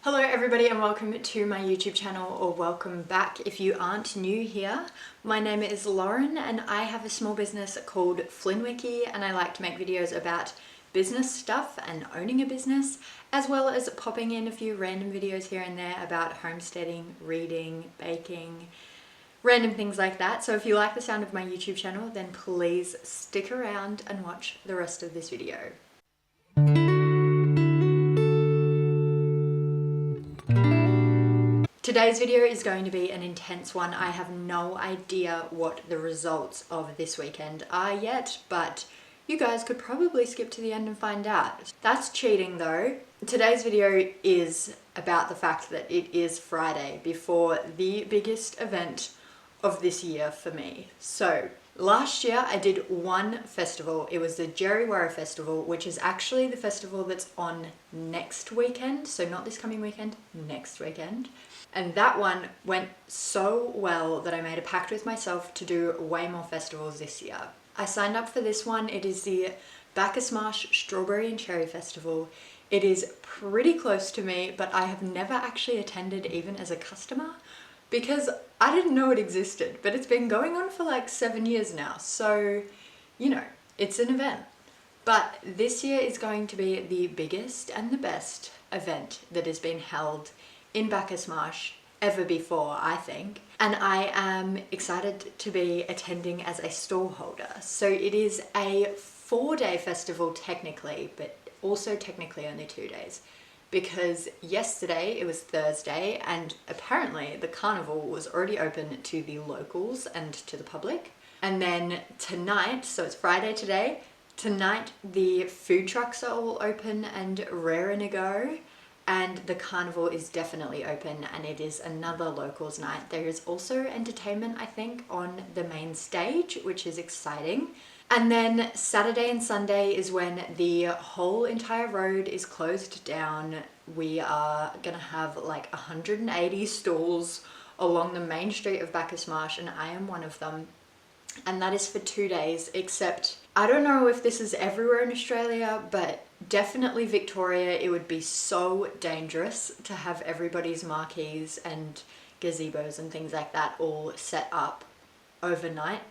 Hello everybody and welcome to my YouTube channel, or welcome back if you aren't new here. My name is Lauren and I have a small business called Flynnwiki, and I like to make videos about business stuff and owning a business, as well as popping in a few random videos here and there about homesteading, reading, baking, random things like that. So if you like the sound of my YouTube channel, then please stick around and watch the rest of this video. Today's video is going to be an intense one. I have no idea what the results of this weekend are yet, but you guys could probably skip to the end and find out. That's cheating though. Today's video is about the fact that it is Friday before the biggest event of this year for me. So last year I did one festival. It was the Djerriwarrh Festival, which is actually the festival that's on next weekend. So not this coming weekend, next weekend. And that one went so well that I made a pact with myself to do way more festivals this year. I signed up for this one. It is the Bacchus Marsh Strawberry and Cherry Festival. It is pretty close to me, but I have never actually attended even as a customer because I didn't know it existed, but it's been going on for like 7 years now. So, you know, it's an event. But this year is going to be the biggest and the best event that has been held in Bacchus Marsh ever before, I think. And I am excited to be attending as a stallholder. So it is a 4-day festival technically, but also technically only 2 days. Because yesterday it was Thursday and apparently the carnival was already open to the locals and to the public. And then tonight, so it's Friday today, tonight the food trucks are all open and raring to go. And the carnival is definitely open and it is another locals night. There is also entertainment, I think, on the main stage, which is exciting. And then Saturday and Sunday is when the whole entire road is closed down. We are gonna have like 180 stalls along the main street of Bacchus Marsh, and I am one of them. And that is for 2 days, except I don't know if this is everywhere in Australia, but definitely Victoria, it would be so dangerous to have everybody's marquees and gazebos and things like that all set up overnight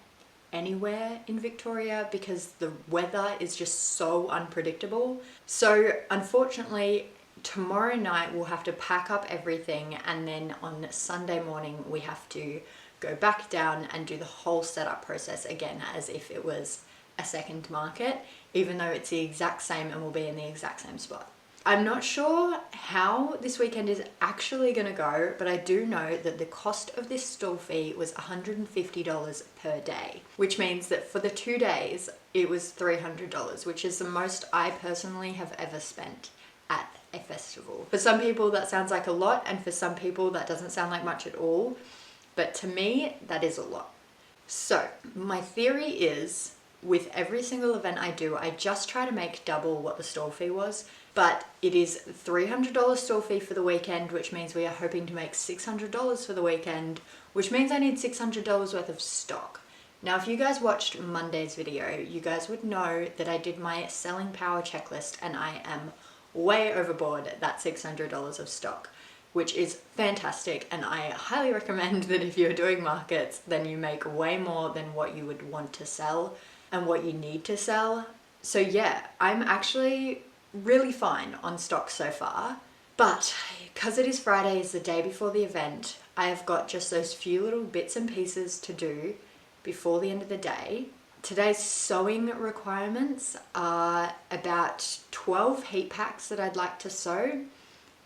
anywhere in Victoria because the weather is just so unpredictable. So unfortunately, tomorrow night we'll have to pack up everything, and then on Sunday morning we have to go back down and do the whole setup process again as if it was a second market, even though it's the exact same and will be in the exact same spot. I'm not sure how this weekend is actually going to go, but I do know that the cost of this stall fee was $150 per day, which means that for the 2 days it was $300, which is the most I personally have ever spent at a festival. For some people that sounds like a lot, and for some people that doesn't sound like much at all, but to me that is a lot. So my theory is, with every single event I do, I just try to make double what the stall fee was, but it is $300 stall fee for the weekend, which means we are hoping to make $600 for the weekend, which means I need $600 worth of stock. Now, if you guys watched Monday's video, you guys would know that I did my selling power checklist and I am way overboard at that $600 of stock, which is fantastic. And I highly recommend that if you're doing markets, then you make way more than what you would want to sell and what you need to sell. So yeah, I'm actually really fine on stock so far, but because it is Friday, is the day before the event, I have got just those few little bits and pieces to do before the end of the day. Today's sewing requirements are about 12 heat packs that I'd like to sew.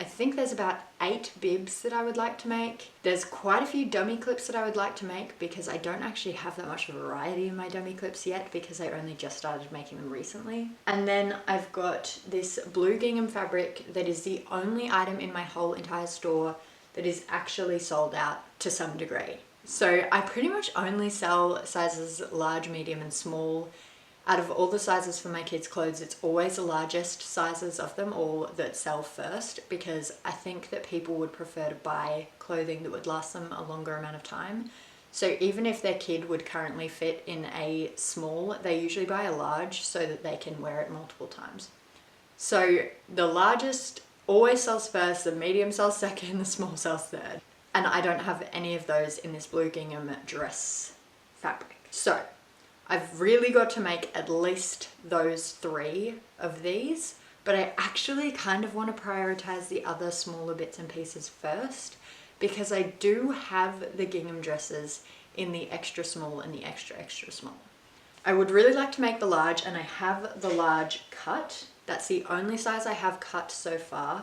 I think there's about 8 bibs that I would like to make. There's quite a few dummy clips that I would like to make because I don't actually have that much variety in my dummy clips yet because I only just started making them recently. And then I've got this blue gingham fabric that is the only item in my whole entire store that is actually sold out to some degree. So I pretty much only sell sizes large, medium and small. Out of all the sizes for my kids' clothes, it's always the largest sizes of them all that sell first, because I think that people would prefer to buy clothing that would last them a longer amount of time. So even if their kid would currently fit in a small, they usually buy a large so that they can wear it multiple times. So the largest always sells first, the medium sells second, the small sells third. And I don't have any of those in this blue gingham dress fabric. So I've really got to make at least those 3 of these, but I actually kind of want to prioritize the other smaller bits and pieces first, because I do have the gingham dresses in the extra small and the extra small. I would really like to make the large, and I have the large cut. That's the only size I have cut so far.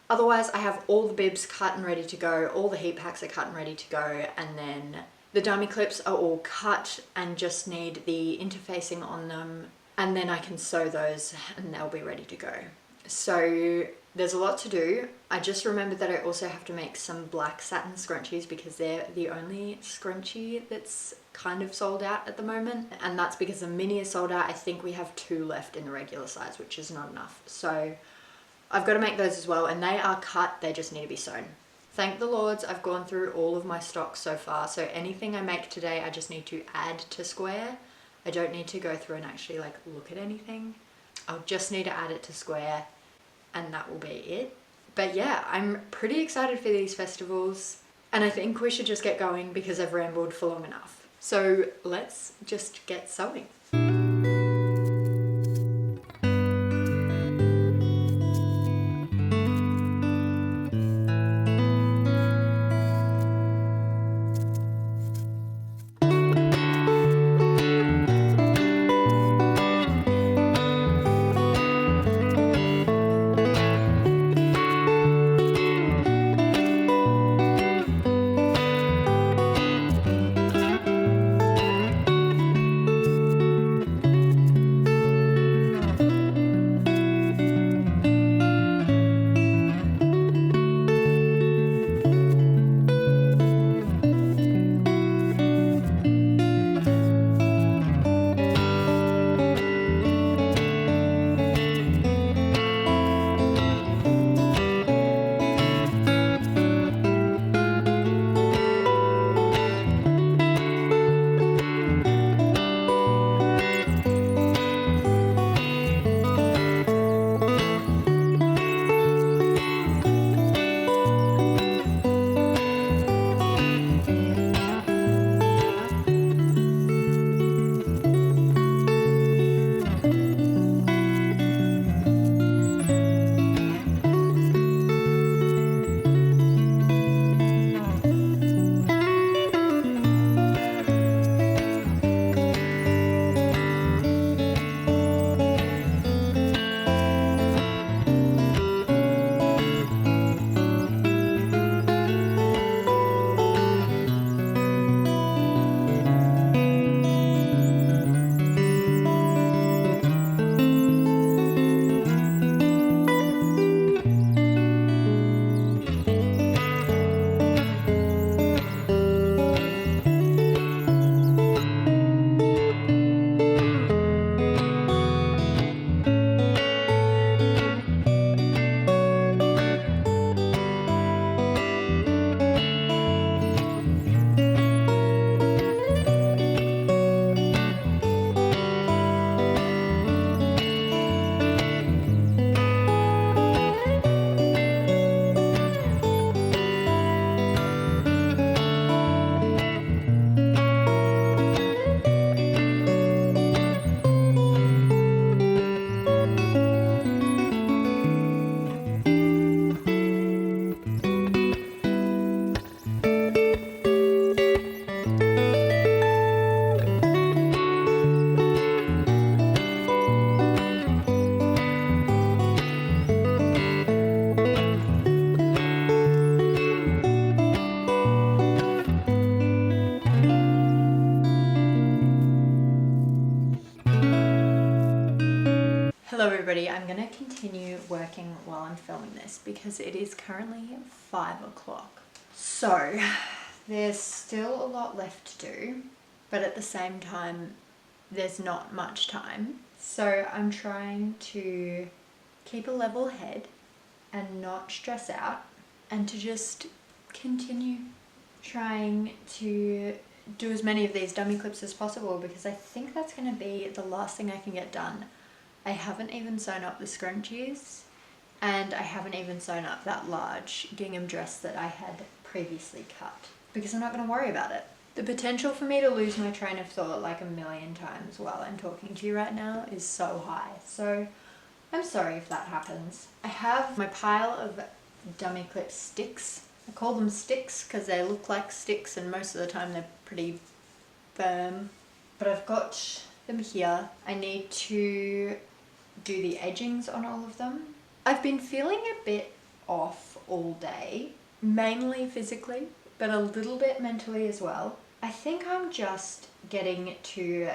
Otherwise, I have all the bibs cut and ready to go, all the heat packs are cut and ready to go, and then the dummy clips are all cut and just need the interfacing on them, and then I can sew those and they'll be ready to go. So there's a lot to do. I just remembered that I also have to make some black satin scrunchies because they're the only scrunchie that's kind of sold out at the moment, and that's because the mini is sold out. I think we have 2 left in the regular size, which is not enough. So I've got to make those as well, and they are cut, they just need to be sewn. Thank the Lords, I've gone through all of my stock so far, so anything I make today I just need to add to Square. I don't need to go through and actually like look at anything. I'll just need to add it to Square and that will be it. But yeah, I'm pretty excited for these festivals, and I think we should just get going because I've rambled for long enough. So let's just get sewing. Hello everybody, I'm going to continue working while I'm filming this because it is currently 5 o'clock. So there's still a lot left to do, but at the same time there's not much time. So I'm trying to keep a level head and not stress out, and to just continue trying to do as many of these dummy clips as possible, because I think that's going to be the last thing I can get done. I haven't even sewn up the scrunchies, And I haven't even sewn up that large gingham dress that I had previously cut because I'm not going to worry about it. The potential for me to lose my train of thought like a million times while I'm talking to you right now is so high. So I'm sorry if that happens. I have my pile of dummy clip sticks. I call them sticks because they look like sticks and most of the time they're pretty firm. But I've got them here. I need to do the edgings on all of them. I've been feeling a bit off all day, mainly physically, but a little bit mentally as well. I think I'm just getting to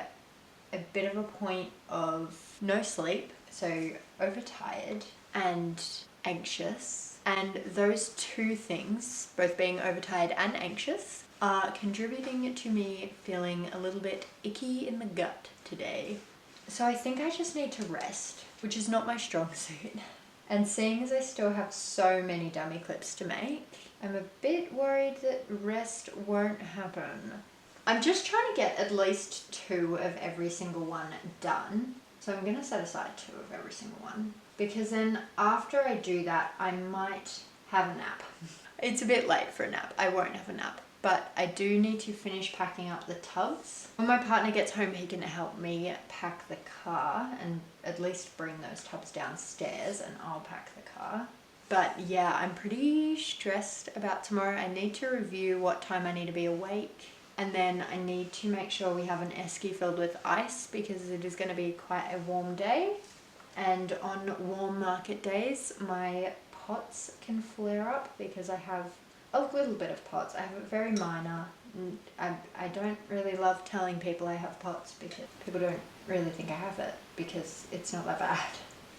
a bit of a point of no sleep, so overtired and anxious. And those two things, both being overtired and anxious, are contributing to me feeling a little bit icky in the gut today. So I think I just need to rest, which is not my strong suit. And seeing as I still have so many dummy clips to make, I'm a bit worried that rest won't happen. I'm just trying to get at least 2 of every single one done. So I'm going to set aside 2 of every single one. Because then after I do that, I might have a nap. It's a bit late for a nap. I won't have a nap. But I do need to finish packing up the tubs. When my partner gets home, he can help me pack the car and at least bring those tubs downstairs and I'll pack the car. But yeah, I'm pretty stressed about tomorrow. I need to review what time I need to be awake. And then I need to make sure we have an esky filled with ice because it is going to be quite a warm day. And on warm market days, my pots can flare up because I have a little bit of pots. I have a very minor. I don't really love telling people I have pots because people don't really think I have it because it's not that bad.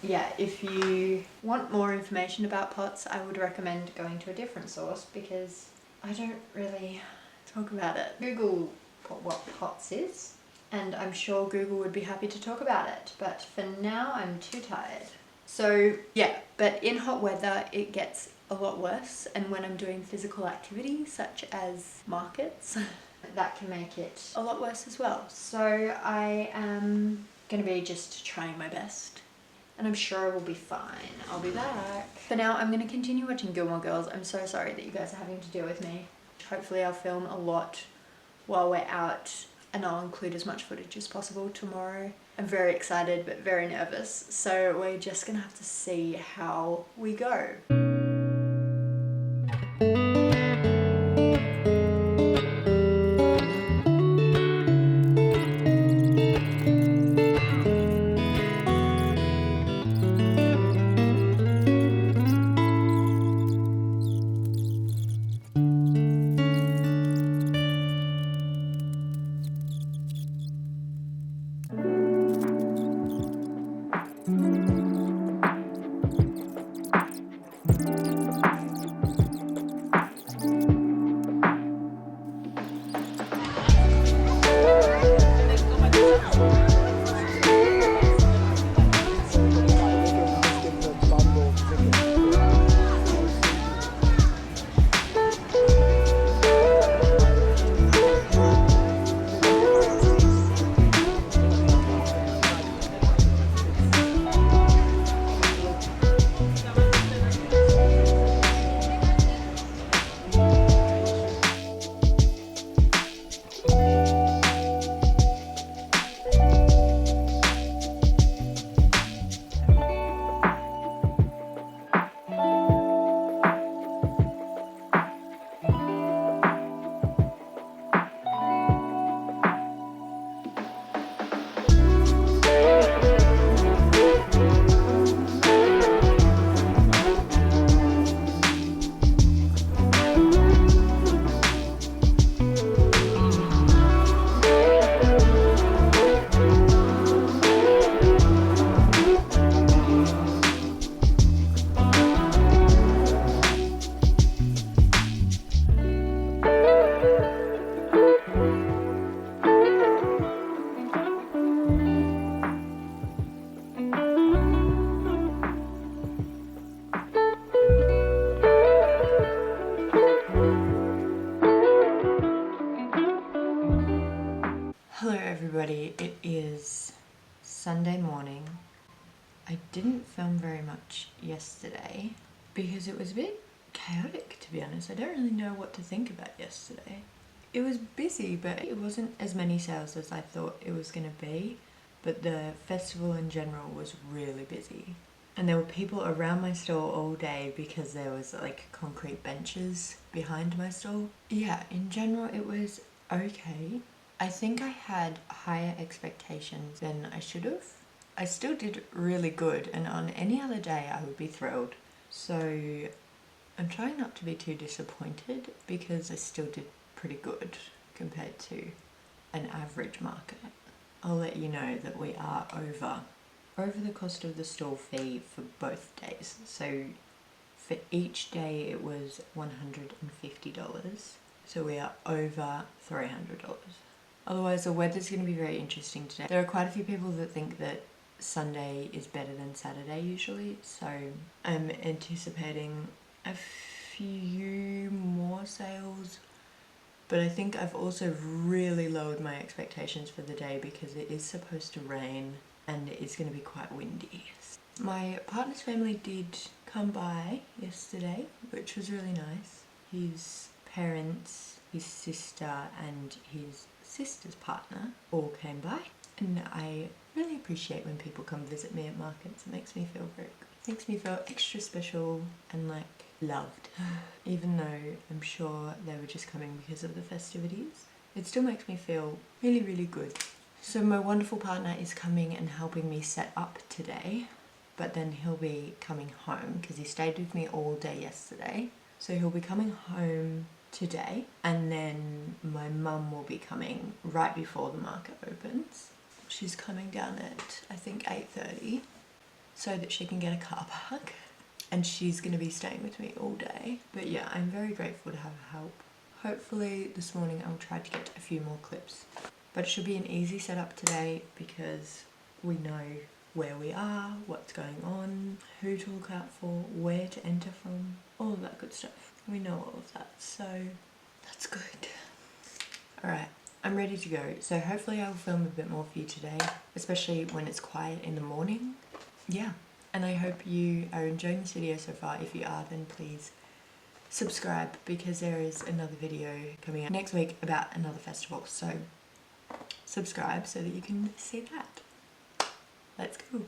Yeah, if you want more information about pots, I would recommend going to a different source because I don't really talk about it. Google what pots is, and I'm sure Google would be happy to talk about it, but for now I'm too tired. So yeah, but in hot weather it gets a lot worse, and when I'm doing physical activity such as markets, that can make it a lot worse as well. So I am going to be just trying my best. And I'm sure we'll be fine. I'll be back. For now, I'm going to continue watching Gilmore Girls. I'm so sorry that you guys are having to deal with me. Hopefully I'll film a lot while we're out and I'll include as much footage as possible tomorrow. I'm very excited but very nervous. So we're just going to have to see how we go. Hello everybody, it is Sunday morning I didn't film very much yesterday because it was a bit chaotic, to be honest. I don't really know what to think about yesterday. It was busy, but it wasn't as many sales as I thought it was going to be. But the festival in general was really busy. And there were people around my stall all day because there was like concrete benches behind my stall. Yeah, in general it was okay. I think I had higher expectations than I should have. I still did really good, and on any other day I would be thrilled. So I'm trying not to be too disappointed because I still did pretty good compared to an average market. I'll let you know that we are over the cost of the stall fee for both days. So for each day it was $150. So we are over $300. Otherwise the weather's going to be very interesting today. There are quite a few people that think that Sunday is better than Saturday usually. So I'm anticipating a few more sales. But I think I've also really lowered my expectations for the day because it is supposed to rain and it is going to be quite windy. My partner's family did come by yesterday, which was really nice. His parents, his sister and his sister's partner all came by, and I really appreciate when people come visit me at markets. It makes me feel very good. It makes me feel extra special and like loved. Even though I'm sure they were just coming because of the festivities, it still makes me feel really, really good. So my wonderful partner is coming and helping me set up today, but then he'll be coming home because he stayed with me all day yesterday. So he'll be coming home today, and then my mum will be coming right before the market opens. She's coming down at I think 8:30 so that she can get a car park, and she's going to be staying with me all day. But yeah, I'm very grateful to have her help. Hopefully this morning I'll try to get a few more clips. But it should be an easy setup today because we know where we are, what's going on, who to look out for, where to enter from, all of that good stuff. We know all of that, so that's good. Alright, I'm ready to go. So hopefully I'll film a bit more for you today, especially when it's quiet in the morning. Yeah, and I hope you are enjoying this video so far. If you are, then please subscribe because there is another video coming out next week about another festival. So subscribe so that you can see that. Let's go.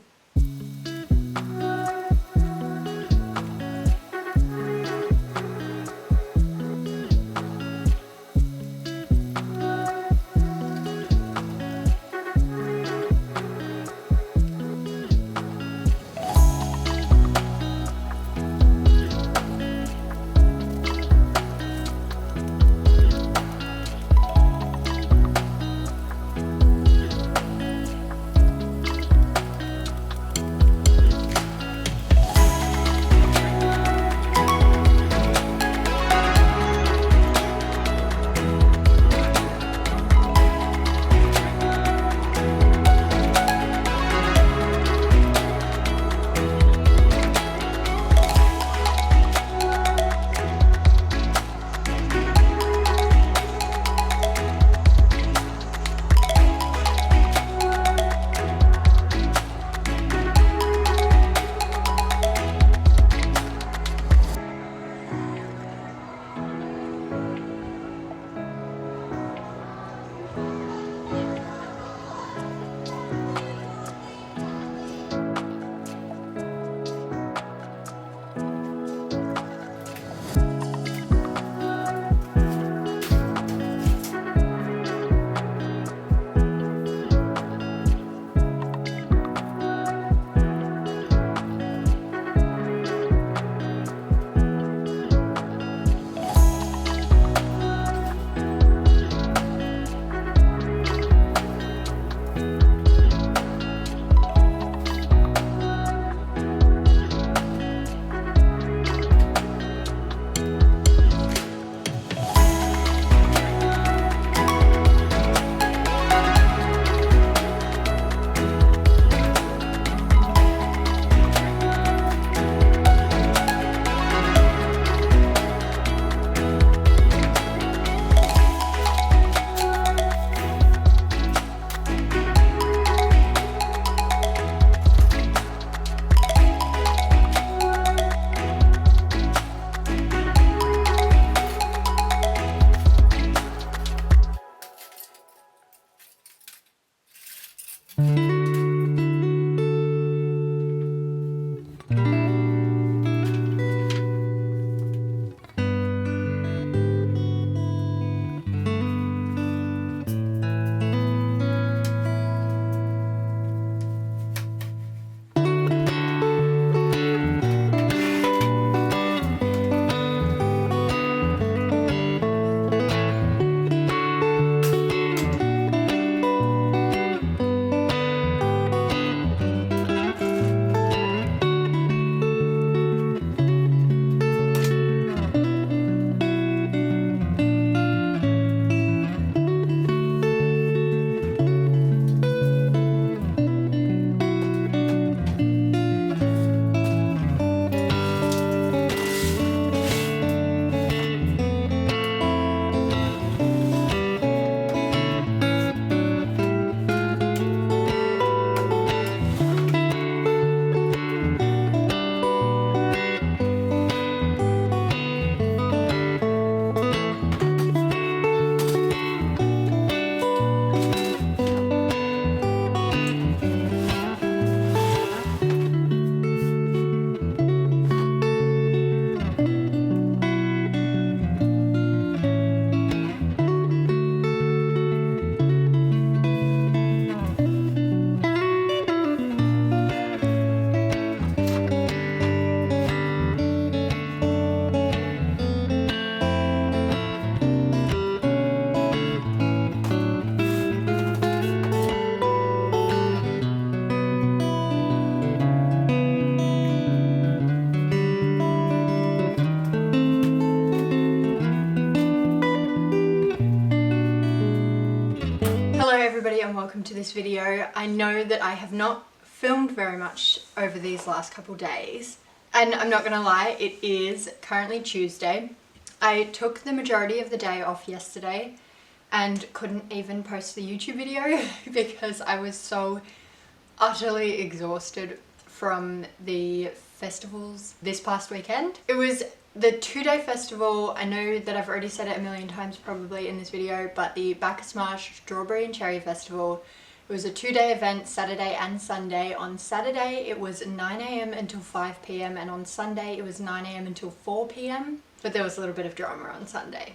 welcome to this video. I know that I have not filmed very much over these last couple days, and I'm not gonna lie, it is currently Tuesday. I took the majority of the day off yesterday and couldn't even post the YouTube video because I was so utterly exhausted from the festivals this past weekend. It was the 2-day festival. I know that I've already said it a million times probably in this video, but the Bacchus Marsh Strawberry and Cherry Festival. It was a 2-day event, Saturday and Sunday. On Saturday it was 9 AM until 5 PM and on Sunday it was 9 AM until 4 PM. But there was a little bit of drama on Sunday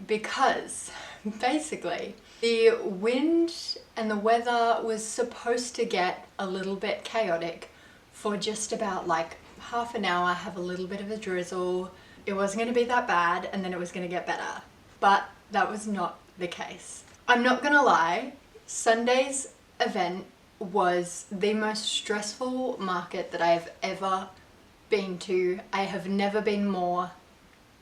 because basically the wind and the weather was supposed to get a little bit chaotic for just about like half an hour, have a little bit of a drizzle. It wasn't going to be that bad and then it was going to get better. But that was not the case. I'm not going to lie, Sunday's event was the most stressful market that I have ever been to. I have never been more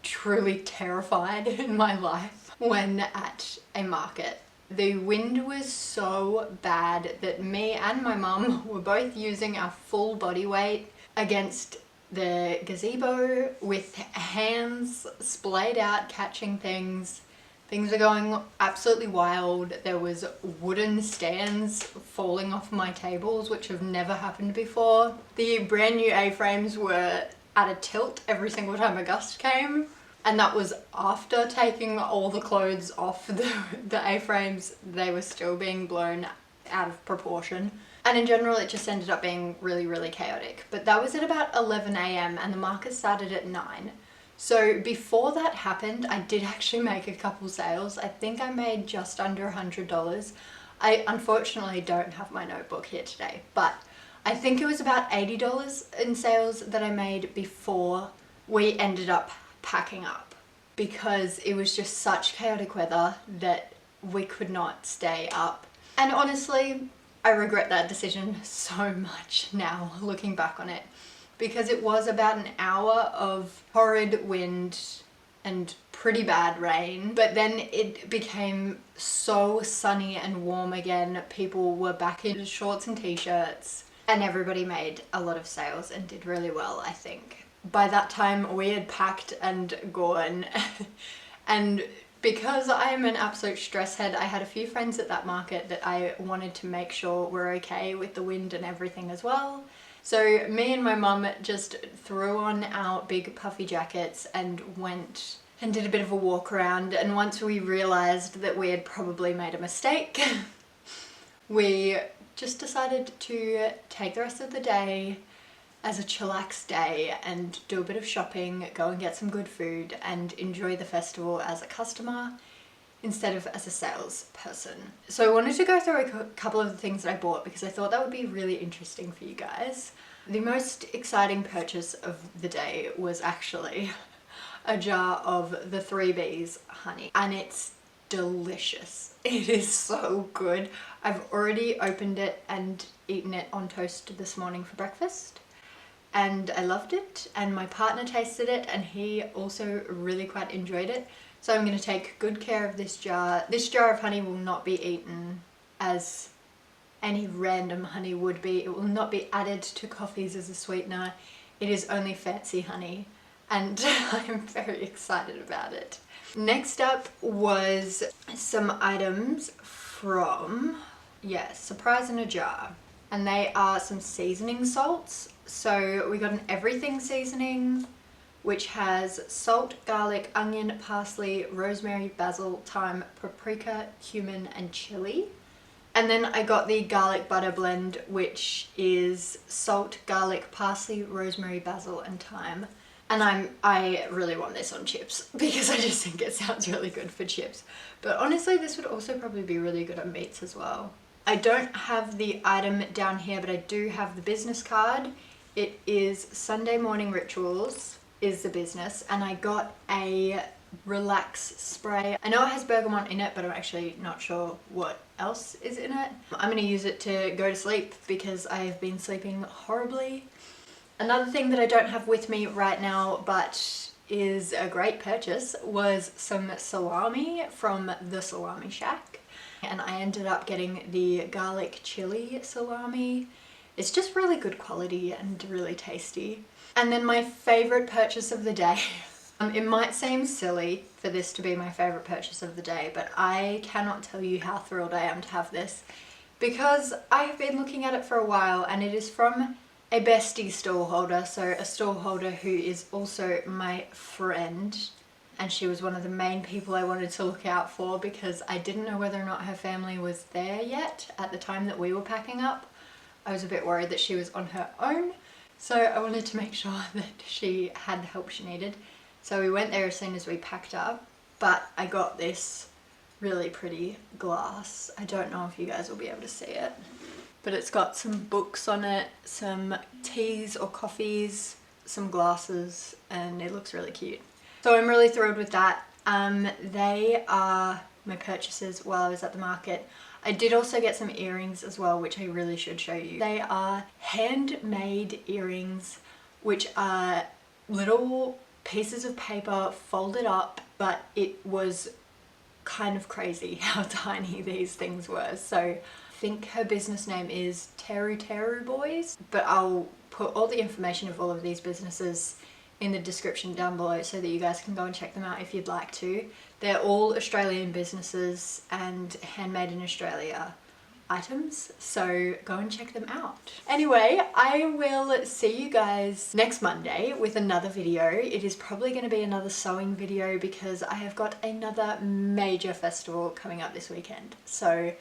truly terrified in my life when at a market. The wind was so bad that me and my mum were both using our full body weight against the gazebo with hands splayed out catching things. Things were going absolutely wild. There was wooden stands falling off my tables, which have never happened before. The brand new A-frames were at a tilt every single time a gust came. And that was after taking all the clothes off the A-frames. They were still being blown out of proportion. And in general, it just ended up being really, really chaotic. But that was at about 11 AM and the market started at 9. So before that happened, I did actually make a couple sales. I think I made just under $100. I unfortunately don't have my notebook here today, but I think it was about $80 in sales that I made before we ended up packing up, because it was just such chaotic weather that we could not stay up. And honestly, I regret that decision so much now, looking back on it, because it was about an hour of horrid wind and pretty bad rain, but then it became so sunny and warm again. People were back in shorts and t-shirts and everybody made a lot of sales and did really well, I think. By that time we had packed and gone and because I am an absolute stress head, I had a few friends at that market that I wanted to make sure were okay with the wind and everything as well. So me and my mum just threw on our big puffy jackets and went and did a bit of a walk around, and once we realised that we had probably made a mistake, we just decided to take the rest of the day as a chillax day and do a bit of shopping, go and get some good food and enjoy the festival as a customer instead of as a salesperson. So I wanted to go through a couple of the things that I bought because I thought that would be really interesting for you guys. The most exciting purchase of the day was actually a jar of the 3B's honey, and it's delicious. It is so good. I've already opened it and eaten it on toast this morning for breakfast. And I loved it, and my partner tasted it and he also really quite enjoyed it. So I'm going to take good care of this jar. This jar of honey will not be eaten as any random honey would be. It will not be added to coffees as a sweetener. It is only fancy honey and I'm very excited about it. Next up was some items from, Surprise in a Jar. And they are some seasoning salts. So we got an everything seasoning, which has salt, garlic, onion, parsley, rosemary, basil, thyme, paprika, cumin, and chili. And then I got the garlic butter blend, which is salt, garlic, parsley, rosemary, basil, and thyme. And I really want this on chips because I just think it sounds really good for chips. But honestly, this would also probably be really good on meats as well. I don't have the item down here, but I do have the business card. It is Sunday Morning Rituals is the business, and I got a relax spray. I know it has bergamot in it, but I'm actually not sure what else is in it. I'm going to use it to go to sleep because I have been sleeping horribly. Another thing that I don't have with me right now, but is a great purchase, was some salami from the Salami Shack. And I ended up getting the garlic chili salami. It's just really good quality and really tasty. And then my favorite purchase of the day. It might seem silly for this to be my favorite purchase of the day, but I cannot tell you how thrilled I am to have this, because I have been looking at it for a while, and it is from a bestie stallholder, so a stallholder who is also my friend, and she was one of the main people I wanted to look out for because I didn't know whether or not her family was there yet at the time that we were packing up. I was a bit worried that she was on her own, so I wanted to make sure that she had the help she needed. So we went there as soon as we packed up, but I got this really pretty glass. I don't know if you guys will be able to see it, but it's got some books on it, some teas or coffees, some glasses, and it looks really cute. So I'm really thrilled with that. They are my purchases while I was at the market. I did also get some earrings as well, which I really should show you. They are handmade earrings, which are little pieces of paper folded up, but it was kind of crazy how tiny these things were. So I think her business name is Teru Teru Boys, but I'll put all the information of all of these businesses in the description down below so that you guys can go and check them out if you'd like to. They're all Australian businesses and handmade in Australia items, so go and check them out. Anyway, I will see you guys next Monday with another video. It is probably going to be another sewing video because I have got another major festival coming up this weekend. So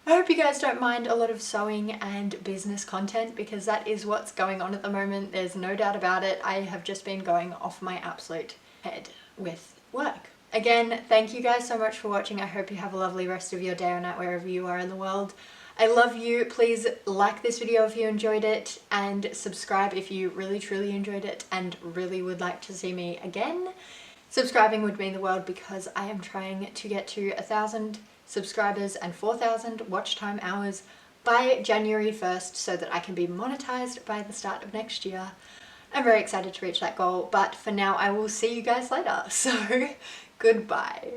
I hope you guys don't mind a lot of sewing and business content because that is what's going on at the moment. There's no doubt about it. I have just been going off my absolute head with work. Again, thank you guys so much for watching. I hope you have a lovely rest of your day or night wherever you are in the world. I love you. Please like this video if you enjoyed it, and subscribe if you really truly enjoyed it and really would like to see me again. Subscribing would mean the world because I am trying to get to 1,000 subscribers and 4,000 watch time hours by January 1st so that I can be monetized by the start of next year. I'm very excited to reach that goal, but for now I will see you guys later. So goodbye.